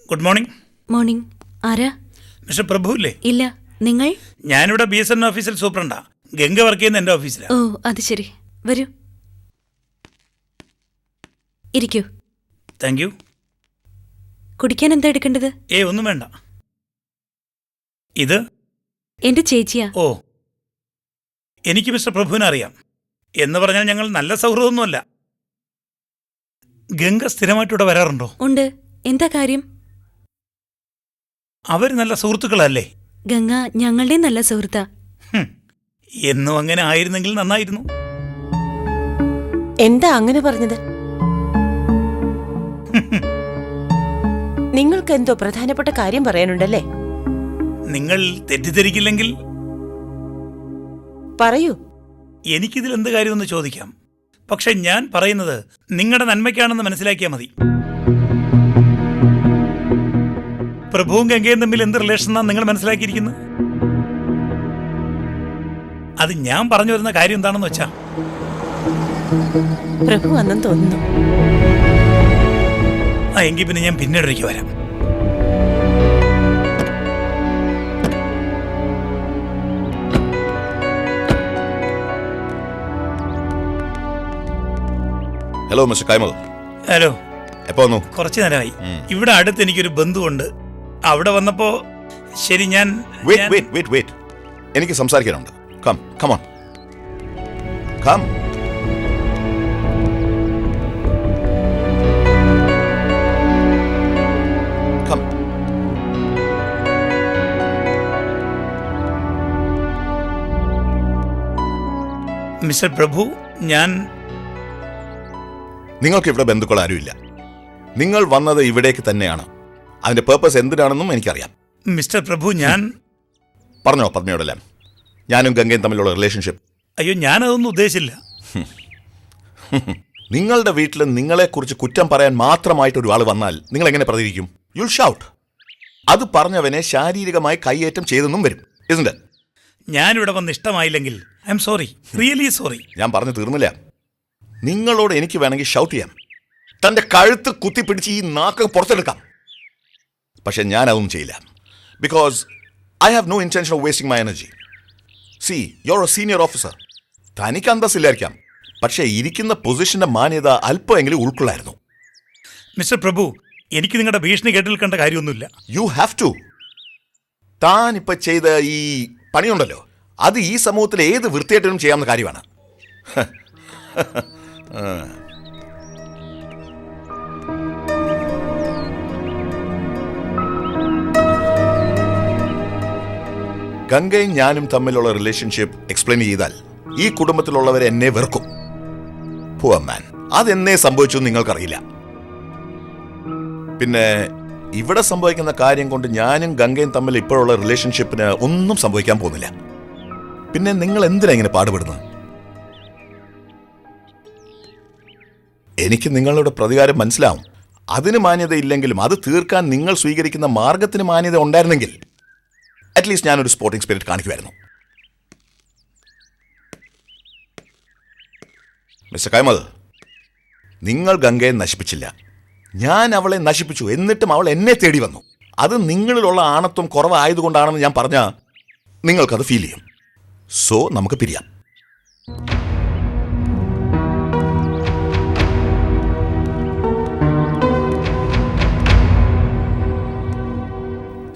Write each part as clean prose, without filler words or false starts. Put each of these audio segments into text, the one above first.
Good morning. Morning. ആരാ? Mister പ്രഭു ഇല്ലേ? ഇല്ല. നിങ്ങൾ? ഞാനിവിടെ BSN ഓഫീസിൽ സൂപ്രണ്ടാ. ഗംഗ വർക്ക് ചെയ്യുന്ന എൻ്റെ ഓഫീസിലാണ്. ഓ, അത് ശരി. വരൂ, ഇരിക്കൂ. Thank you. കുടിക്കാൻ എന്താ എടുക്കേണ്ടത്? ഒന്നും വേണ്ട. ഇത് എന്റെ ചേച്ചിയാ. ഓ, എനിക്ക് മിസ്റ്റർ പ്രഭുവിനെ അറിയാം. എന്ന് പറഞ്ഞാൽ ഞങ്ങൾ നല്ല സൗഹൃദമൊന്നുമല്ല. ഗംഗ സ്ഥിരമായിട്ടിവിടെ വരാറുണ്ടോ? ഉണ്ട്. എന്താ കാര്യം? അവർ നല്ല സുഹൃത്തുക്കളല്ലേ? ഗംഗ ഞങ്ങളുടെ നല്ല സുഹൃത്താ. എന്നും അങ്ങനെ ആയിരുന്നെങ്കിൽ നന്നായിരുന്നു. എന്താ അങ്ങനെ പറഞ്ഞത്? നിങ്ങൾക്ക് എന്തോ പ്രധാനപ്പെട്ട കാര്യം പറയാനുണ്ടല്ലേ? നിങ്ങൾ തെറ്റിദ്ധരിക്കില്ലെങ്കിൽ പറയൂ. എനിക്കിതിൽ എന്ത് കാര്യമെന്ന് ചോദിക്കാം. പക്ഷെ ഞാൻ പറയുന്നത് നിങ്ങളുടെ നന്മയ്ക്കാണെന്ന് മനസ്സിലാക്കിയാൽ മതി. പ്രഭുവും ഗംഗയും തമ്മിൽ എന്ത് റിലേഷൻ എന്നാണ് നിങ്ങൾ മനസ്സിലാക്കിയിരിക്കുന്നത്? അത് ഞാൻ പറഞ്ഞു വരുന്ന കാര്യം എന്താണെന്ന് വെച്ചാ, പ്രഭു വന്നെന്ന് തോന്നുന്നു. എങ്കിൽ പിന്നെ ഞാൻ പിന്നീടേക്ക് വരാം. Hello mister Kaimal. ഹലോ. എപ്പോ വന്നു? കുറച്ചു നേരമായി. ഇവിടെ അടുത്ത് എനിക്കൊരു ബന്ധുവുണ്ട്. അവിടെ വന്നപ്പോ ശരി ഞാൻ എനിക്ക് സംസാരിക്കാനുണ്ട്. Come on. Come. മിസ്റ്റർ പ്രഭു, നിങ്ങൾക്ക് ഇവിടെ ബന്ധുക്കൾ ആരുമില്ല. നിങ്ങൾ വന്നത് ഇവിടേക്ക് തന്നെയാണ്. അതിന്റെ പേർപ്പസ് എന്തിനാണെന്നും എനിക്കറിയാം. മിസ്റ്റർ പ്രഭു, പറഞ്ഞോ പത്മയോടെല്ലാം. ഞാനും ഗംഗയും തമ്മിലുള്ള റിലേഷൻഷിപ്പ്. അയ്യോ, ഞാനതൊന്നും ഉദ്ദേശിച്ചില്ല. നിങ്ങളുടെ വീട്ടിൽ നിങ്ങളെക്കുറിച്ച് കുറ്റം പറയാൻ മാത്രമായിട്ട് ഒരാൾ വന്നാൽ നിങ്ങൾ എങ്ങനെ പ്രതികരിക്കും? You'll shout. അത് പറഞ്ഞവനെ ശാരീരികമായി കൈയേറ്റം ചെയ്തെന്നും വരും. isn't it? ഞാനിവിടെ വന്ന് ഇഷ്ടമായില്ലെങ്കിൽ I am sorry, really sorry. ഞാൻ പറഞ്ഞു തീർന്നില്ല. നിങ്ങളോട് എനിക്ക് വേണമെങ്കിൽ ഷൗട്ട് ചെയ്യാം, തന്റെ കഴുത്ത് കുത്തിപ്പിടിച്ച് ഈ നാക്ക് പുറത്തെടുക്കാം. പക്ഷെ ഞാൻ അതൊന്നും ചെയ്യില്ല. Because I have no intention of wasting my energy. See, you are a senior officer. തനിക്ക് അന്തസ്സില്ലായിരിക്കാം, പക്ഷെ ഇരിക്കുന്ന പൊസിഷന്റെ മാന്യത അല്പമെങ്കിലും ഉൾക്കൊള്ളായിരുന്നു. മിസ്റ്റർ പ്രഭു, എനിക്ക് നിങ്ങളുടെ ഭീഷണി കേട്ടിൽ കണ്ട കാര്യമൊന്നുമില്ല. You have to. താൻ ഇപ്പൊ ചെയ്ത ഈ പണിയുണ്ടല്ലോ, അത് ഈ സമൂഹത്തിൽ ഏത് വൃത്തിയായിട്ടും ചെയ്യാവുന്ന കാര്യമാണ്. ഗംഗയും ഞാനും തമ്മിലുള്ള റിലേഷൻഷിപ്പ് എക്സ്പ്ലെയിൻ ചെയ്താൽ ഈ കുടുംബത്തിലുള്ളവരെ എന്നെ വെറുക്കും. Poor man. അതെന്നേ സംഭവിച്ചു നിങ്ങൾക്കറിയില്ല. പിന്നെ ഇവിടെ സംഭവിക്കുന്ന കാര്യം കൊണ്ട് ഞാനും ഗംഗയും തമ്മിൽ ഇപ്പോഴുള്ള റിലേഷൻഷിപ്പിന് ഒന്നും സംഭവിക്കാൻ പോകുന്നില്ല. പിന്നെ നിങ്ങൾ എന്തിനാ ഇങ്ങനെ പാടുപെടുന്നത്? എനിക്ക് നിങ്ങളുടെ പ്രതികാരം മനസ്സിലാവും. അതിന് മാന്യത ഇല്ലെങ്കിലും അത് തീർക്കാൻ നിങ്ങൾ സ്വീകരിക്കുന്ന മാർഗത്തിന് മാന്യത ഉണ്ടായിരുന്നെങ്കിൽ അറ്റ്ലീസ്റ്റ് ഞാനൊരു സ്പോർട്ടിംഗ് സ്പിരിറ്റ് കാണിക്കുമായിരുന്നു. മിസ്റ്റർ കൈമൽ, നിങ്ങൾ ഗംഗയെ നശിപ്പിച്ചില്ല, ഞാൻ അവളെ നശിപ്പിച്ചു. എന്നിട്ടും അവൾ എന്നെ തേടി വന്നു. അത് നിങ്ങളിലുള്ള ആണത്വം കുറവായതുകൊണ്ടാണെന്ന് ഞാൻ പറഞ്ഞാൽ നിങ്ങൾക്കത് ഫീൽ ചെയ്യും. സോ നമുക്ക് പിരിയാം.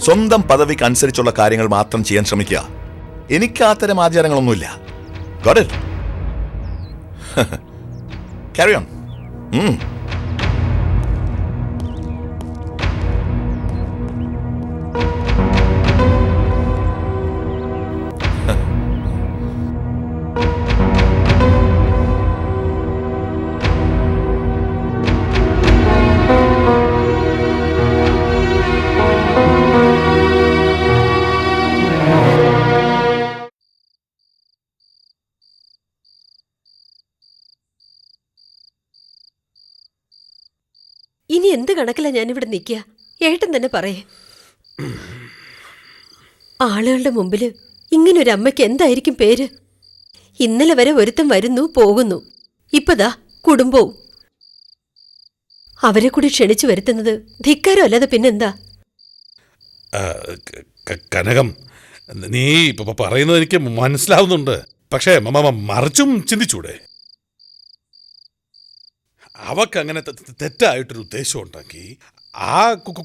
സ്വന്തം പദവിക്ക് അനുസരിച്ചുള്ള കാര്യങ്ങൾ മാത്രം ചെയ്യാൻ ശ്രമിക്കുക. എനിക്ക് അത്തരം ആചാരങ്ങളൊന്നുമില്ല. Got it? Carry on. ഇനി എന്ത് കണക്കിലാ ഞാനിവിടെ നിൽക്കുക? ഏട്ടൻ തന്നെ പറയേ. ആളുകളുടെ മുമ്പിൽ ഇങ്ങനൊരു അമ്മയ്ക്ക് എന്തായിരിക്കും പേര്? ഇന്നലെ വരെ ഒരുത്തം വരുന്നു പോകുന്നു, ഇപ്പതാ കുടുംബവും. അവരെ കൂടി ക്ഷണിച്ചു വരുത്തുന്നത് ധിക്കാരം അല്ലാതെ പിന്നെന്താ? കനകം, നീ ഇപ്പൊ പറയുന്നത് എനിക്ക് മനസ്സിലാവുന്നുണ്ട്. പക്ഷേ മറിച്ചും ചിന്തിച്ചൂടെ? അവക്ക് അങ്ങനെ തെറ്റായിട്ടൊരു ഉദ്ദേശം ഉണ്ടാക്കി ആ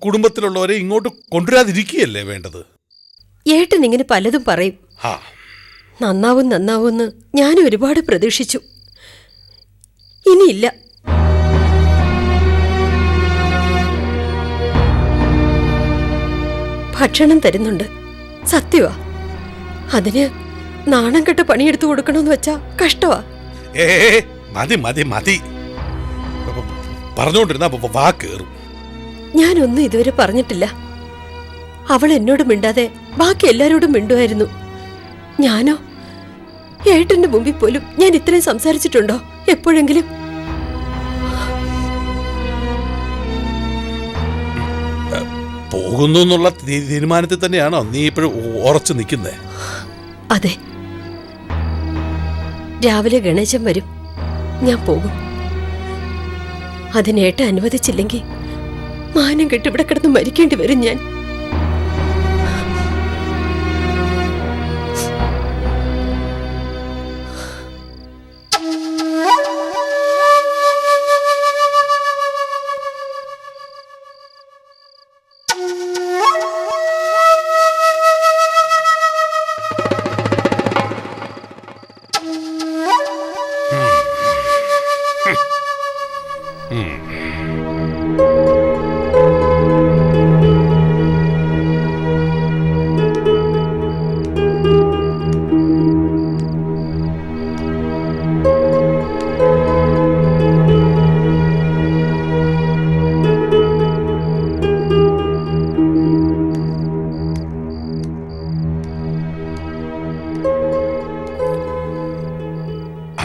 കുടുംബത്തിലുള്ളവരെ ഇങ്ങോട്ട് കൊണ്ടുവരാതിരിക്കുകയല്ലേ വേണ്ടത്? ഏട്ടൻ ഇങ്ങനെ പലതും പറയും. ആ, നന്നാവും നന്നാവുമെന്ന് ഞാനും ഒരുപാട് പ്രതീക്ഷിച്ചു. ഇനിയില്ല. ഭക്ഷണം തരുന്നുണ്ട്, സത്യവാ. അതിന് നാണം കെട്ട പണിയെടുത്തു കൊടുക്കണമെന്ന് വെച്ചാ കഷ്ടവാ. മതി മതി മതി, പറഞ്ഞുകൊണ്ടിരുന്ന വാക്കേറും. ഞാനൊന്നും ഇതുവരെ പറഞ്ഞിട്ടില്ല. അവൾ എന്നോട് മിണ്ടാതെ ബാക്കി എല്ലാരോടും മിണ്ടുമായിരുന്നു. ഞാനോ ഏട്ടന്റെ മുമ്പിൽ പോലും ഞാൻ ഇത്രയും സംസാരിച്ചിട്ടുണ്ടോ എപ്പോഴെങ്കിലും? പോകുന്നു എന്നുള്ള തീരുമാനത്തിൽ തന്നെയാണോ നീ ഇപ്പോഴും ഉറച്ചു നിൽക്കുന്നേ? അതെ. രാവിലെ ഗണേശൻ വരും, ഞാൻ പോകും. അതിനേട്ട അനുവദിച്ചില്ലെങ്കിൽ മാനം കെട്ട് ഇവിടെ കിടന്ന് മരിക്കേണ്ടി വരും ഞാൻ.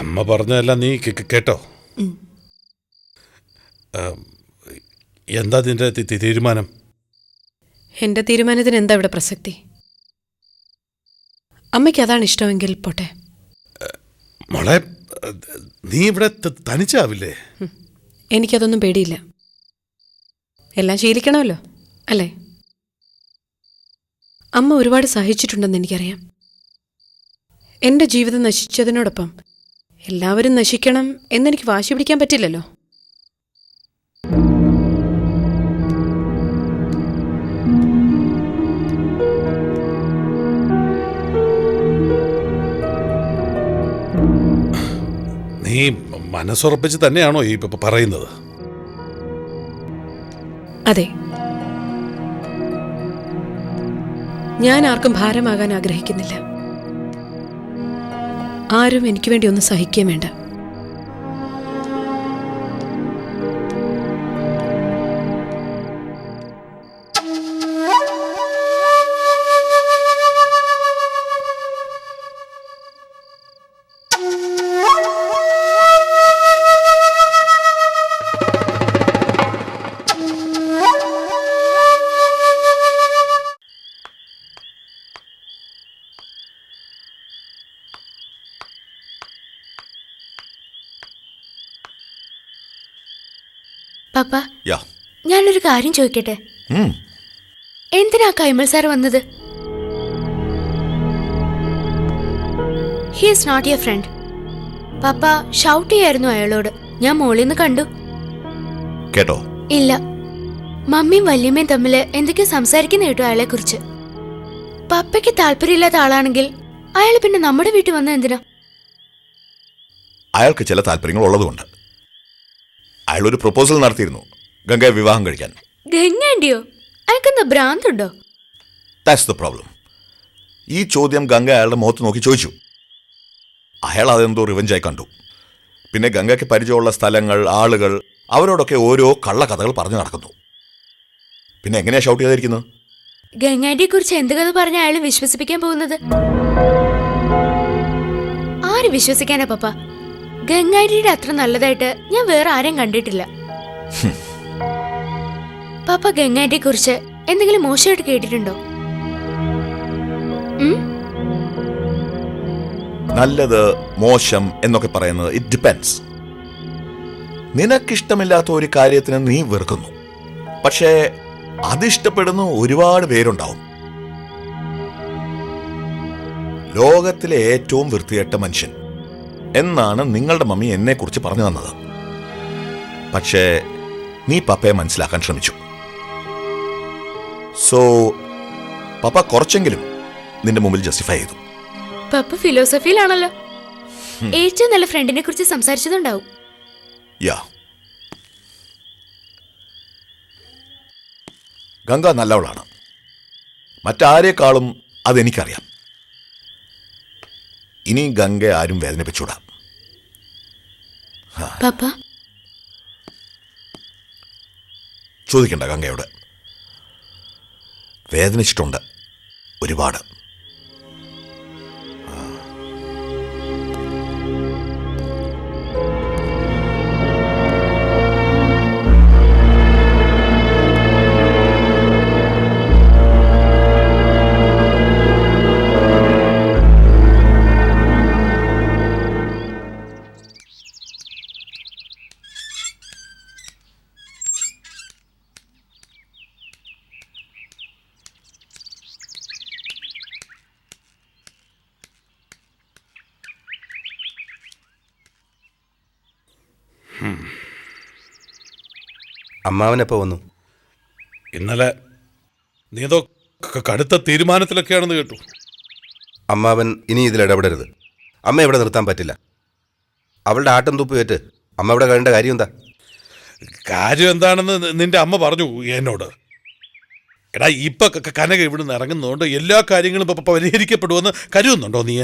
അമ്മ പറഞ്ഞതെല്ലാം നീ കേട്ടോ? എന്താ നിന്റെ തീരുമാനം? എൻ്റെ തീരുമാനത്തിന് എന്താ ഇവിടെ പ്രസക്തി? അമ്മയ്ക്ക് അതാണ് ഇഷ്ടമെങ്കിൽ പോട്ടെ. മോളെ, നീ ഇവിടെ തനിച്ചാവില്ലേ? എനിക്കതൊന്നും പേടിയില്ല. എല്ലാം ശീലിക്കണമല്ലോ, അല്ലേ? അമ്മ ഒരുപാട് സഹിച്ചിട്ടുണ്ടെന്ന് എനിക്കറിയാം. എൻ്റെ ജീവിതം നശിച്ചതിനോടൊപ്പം എല്ലാവരും നശിക്കണം എന്നെനിക്ക് വാശി പിടിക്കാൻ പറ്റില്ലല്ലോ. നീ മനസ്സുറപ്പിച്ച് തന്നെയാണോ ഈ പറയുന്നത്? അതെ, ഞാൻ ആർക്കും ഭാരമാകാൻ ആഗ്രഹിക്കുന്നില്ല. ആരും എനിക്ക് വേണ്ടി ഒന്ന് സഹിക്കുകയും വേണ്ട. പപ്പ, യാ. ഞാനൊരു കാര്യം ചോദിക്കട്ടെ? എന്തിനാ കൈമൾ സാർ വന്നത്? He is not your friend. പപ്പ ഷൗട്ട് ചെയ്യായിരുന്നു അയാളോട്. ഞാൻ മോളിൽ നിന്ന് കണ്ടു. കേട്ടോ? ഇല്ല. മമ്മിയും വല്യമ്മയും തമ്മിൽ എന്തൊക്കെയോ സംസാരിക്കുന്ന കേട്ടു അയാളെ കുറിച്ച്. പപ്പയ്ക്ക് താല്പര്യമില്ലാത്ത ആളാണെങ്കിൽ അയാൾ പിന്നെ നമ്മുടെ വീട്ടിൽ വന്ന എന്തിനാ? അയാൾക്ക് ചില താല്പര്യങ്ങൾ ഉള്ളതുകൊണ്ട്. അയാൾ ഒരു പ്രൊപ്പോസൽ നടത്തിയിരുന്നു, ഗംഗയെ വിവാഹം കഴിക്കാൻ. ഗംഗേണ്ടിയോ? അയാൾക്കെന്താ ഭ്രാന്തുണ്ടോ? That's the problem. ഈ ചോദ്യം ഗംഗ അയാളുടെ മുഖത്ത് നോക്കി ചോദിച്ചു. അയാൾ അതെന്തോ റിവഞ്ചായി കണ്ടു. പിന്നെ ഗംഗയ്ക്ക് പരിചയമുള്ള സ്ഥലങ്ങൾ, ആളുകൾ, അവരോടൊക്കെ ഓരോ കള്ളക്കഥകൾ പറഞ്ഞു നടക്കുന്നു. പിന്നെ എങ്ങനെയാ ഷൗട്ട് ചെയ്തിരിക്കുന്നത്? ഗംഗാന്റിയെ കുറിച്ച് എന്ത് കഥ പറഞ്ഞ അയാൾ വിശ്വസിപ്പിക്കാൻ പോകുന്നത്? ആര് വിശ്വസിക്കാനാ പപ്പ? ഗംഗാന്റിയുടെ അത്ര നല്ലതായിട്ട് ഞാൻ വേറെ ആരെയും കണ്ടിട്ടില്ല. പപ്പ ഗംഗാന്റിയെ കുറിച്ച് എന്തെങ്കിലും മോശമായിട്ട് കേട്ടിട്ടുണ്ടോ? നല്ലത്, മോശം എന്നൊക്കെ പറയുന്നത് ഇറ്റ് ഡിപ്പെൻഡ്സ്. നിനക്കിഷ്ടമില്ലാത്ത ഒരു കാര്യത്തിന് നീ വെറുക്കുന്നു, പക്ഷേ അതിഷ്ടപ്പെടുന്ന ഒരുപാട് പേരുണ്ടാവും. ലോകത്തിലെ ഏറ്റവും വൃത്തികെട്ട മനുഷ്യൻ എന്നാണ് നിങ്ങളുടെ മമ്മി എന്നെ കുറിച്ച് പറഞ്ഞു തന്നത്. പക്ഷേ നീ പപ്പയെ മനസ്സിലാക്കാൻ ശ്രമിച്ചു. സോ പപ്പ കുറച്ചെങ്കിലും നിന്റെ മുമ്പിൽ ജസ്റ്റിഫൈ ചെയ്തു. പപ്പ ഫിലോസഫിയിലാണല്ലോ. ഏറ്റവും നല്ല ഫ്രണ്ടിനെ കുറിച്ച് സംസാരിച്ചതുണ്ടാവും. യാ, ഗംഗ നല്ലവളാണ്, മറ്റാരേക്കാളും അതെനിക്കറിയാം. ഇനി ഗംഗ ആരും വേദനിപ്പിച്ചൂടാ. പപ്പ ചോദിക്കണ്ട ഗംഗയോട്. വേദനിച്ചിട്ടുണ്ട് ഒരുപാട്. അമ്മാവനെപ്പോ വന്നു? ഇന്നലെ നീ ഏതോ കടുത്ത തീരുമാനത്തിലൊക്കെയാണെന്ന് കേട്ടു. അമ്മാവൻ ഇനി ഇതിൽ ഇടപെടരുത്. അമ്മ ഇവിടെ നിർത്താൻ പറ്റില്ല. അവളുടെ ആട്ടം തുപ്പുവേറ്റ് അമ്മ ഇവിടെ കഴിയേണ്ട കാര്യം എന്താ? കാര്യം എന്താണെന്ന് നിന്റെ അമ്മ പറഞ്ഞു എന്നോട്. എടാ, ഇപ്പൊ കനക ഇവിടുന്ന് ഇറങ്ങുന്നതുകൊണ്ട് എല്ലാ കാര്യങ്ങളും ഇപ്പൊ പരിഹരിക്കപ്പെടുമെന്ന് കരുതുന്നുണ്ടോ നീ?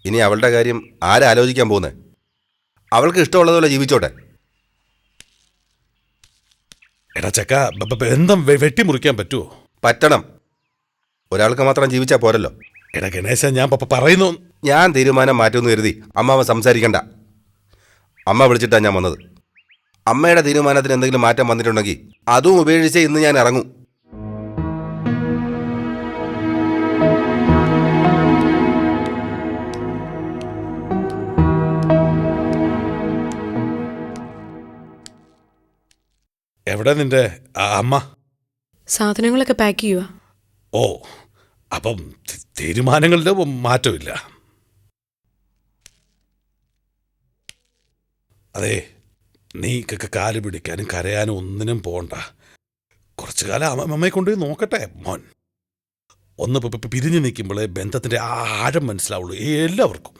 ഇനി അവളുടെ കാര്യം ആരാലോചിക്കാൻ പോകുന്നേ? അവൾക്ക് ഇഷ്ടമുള്ളതുപോലെ ജീവിച്ചോട്ടെ. എടാ ചക്ക, ബന്ധം വെട്ടിമുറിക്കാൻ പറ്റുമോ? പറ്റണം. ഒരാൾക്ക് മാത്രം ജീവിച്ചാൽ പോരല്ലോ. എടാ ഗണേശ, ഞാൻ പറയുന്നു. ഞാൻ തീരുമാനം മാറ്റുമെന്ന് കരുതി അമ്മാവൻ സംസാരിക്കണ്ട. അമ്മ വിളിച്ചിട്ടാണ് ഞാൻ വന്നത്. അമ്മയുടെ തീരുമാനത്തിന് എന്തെങ്കിലും മാറ്റം വന്നിട്ടുണ്ടെങ്കിൽ അതും ഉപേക്ഷിച്ച് ഇന്ന് ഞാൻ ഇറങ്ങും. എവിടെ നിന്റെ അമ്മ? സാധനങ്ങളൊക്കെ പാക്ക് ചെയ്യുക. ഓ, അപ്പം തീരുമാനങ്ങളുടെ മാറ്റമില്ല. അതെ, നീ കാല് പിടിക്കാനും കരയാനും ഒന്നിനും പോണ്ട. കുറച്ചു കാലം അമ്മയെ കൊണ്ടുപോയി നോക്കട്ടെ മോൻ. ഒന്ന് പിരിഞ്ഞു നിൽക്കുമ്പോഴേ ബന്ധത്തിന്റെ ആഴം മനസ്സിലാവുള്ളൂ എല്ലാവർക്കും.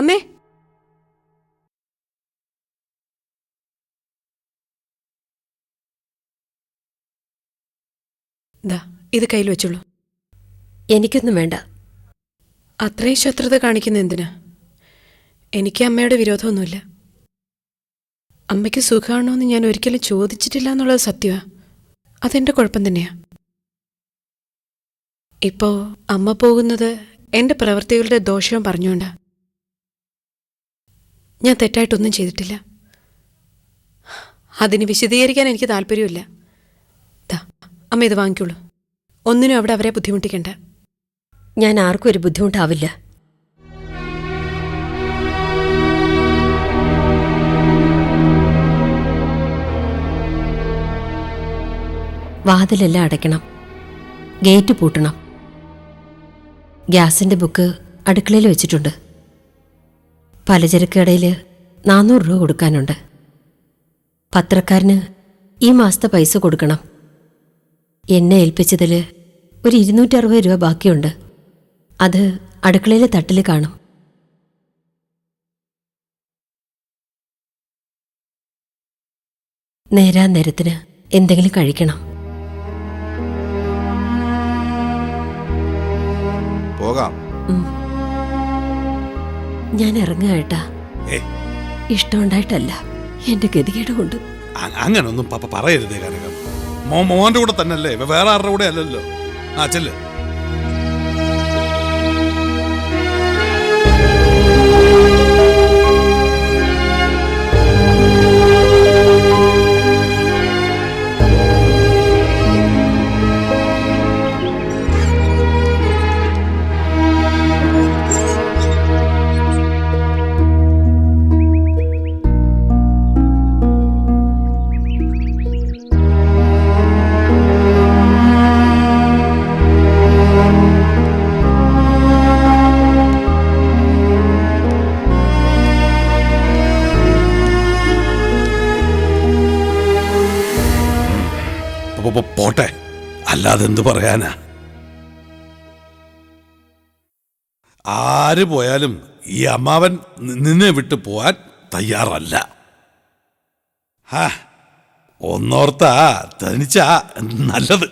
അമ്മേ, ദാ ഇത് കയ്യിൽ വെച്ചോളൂ. എനിക്കൊന്നും വേണ്ട. അത്രയും ശത്രുത കാണിക്കുന്ന എന്തിനാ? എനിക്ക് അമ്മയുടെ വിരോധമൊന്നുമില്ല. അമ്മയ്ക്ക് സുഖമാണോ എന്ന് ഞാൻ ഒരിക്കലും ചോദിച്ചിട്ടില്ല എന്നുള്ളത് സത്യമാണ്. അതെൻ്റെ കുഴപ്പം തന്നെയാ. ഇപ്പോൾ അമ്മ പോകുന്നത് എൻ്റെ പ്രവൃത്തികളുടെ ദോഷവും പറഞ്ഞുകൊണ്ടാ. ഞാൻ തെറ്റായിട്ടൊന്നും ചെയ്തിട്ടില്ല. അതിന് വിശദീകരിക്കാൻ എനിക്ക് താല്പര്യമില്ല. ദാ അമ്മ ഇത് വാങ്ങിക്കോളൂ. ഒന്നിനും അവിടെ അവരെ ബുദ്ധിമുട്ടിക്കണ്ട. ഞാൻ ആർക്കും ഒരു ബുദ്ധിമുട്ടാവില്ല. വാതിലെല്ലാം അടയ്ക്കണം, ഗേറ്റ് പൂട്ടണം. ഗ്യാസിൻ്റെ ബുക്ക് അടുക്കളയിൽ വെച്ചിട്ടുണ്ട്. പലചരക്ക് കടയിൽ 400 രൂപ കൊടുക്കാനുണ്ട്. പത്രക്കാരന് ഈ മാസത്തെ പൈസ കൊടുക്കണം. എന്നെ ഏൽപ്പിച്ചതിൽ ഒരു 260 രൂപ ബാക്കിയുണ്ട്. അത് അടുക്കളയിലെ തട്ടിൽ കാണും. നേരാ നേരത്തിന് എന്തെങ്കിലും കഴിക്കണം. പോകാം. ഞാൻ ഇറങ്ങുക ഏട്ടാ. ഏ ഇഷ്ടമുണ്ടായിട്ടല്ല, എന്റെ ഗതികേട് കൊണ്ട്. അങ്ങനൊന്നും പറയരുതേ കനകം. മോന്റെ കൂടെ തന്നെയല്ലേ, വേറെ ആരുടെ കൂടെ അല്ലല്ലോ. ആ ചെല്ല്. പോട്ടെ, അല്ലാതെ എന്ത് പറയാനാ. ആര് പോയാലും ഈ അമ്മാവൻ നിന്നെ വിട്ടു പോവാൻ തയ്യാറല്ല. ഒന്നോർത്താ തനിച്ചാ നല്ലത്.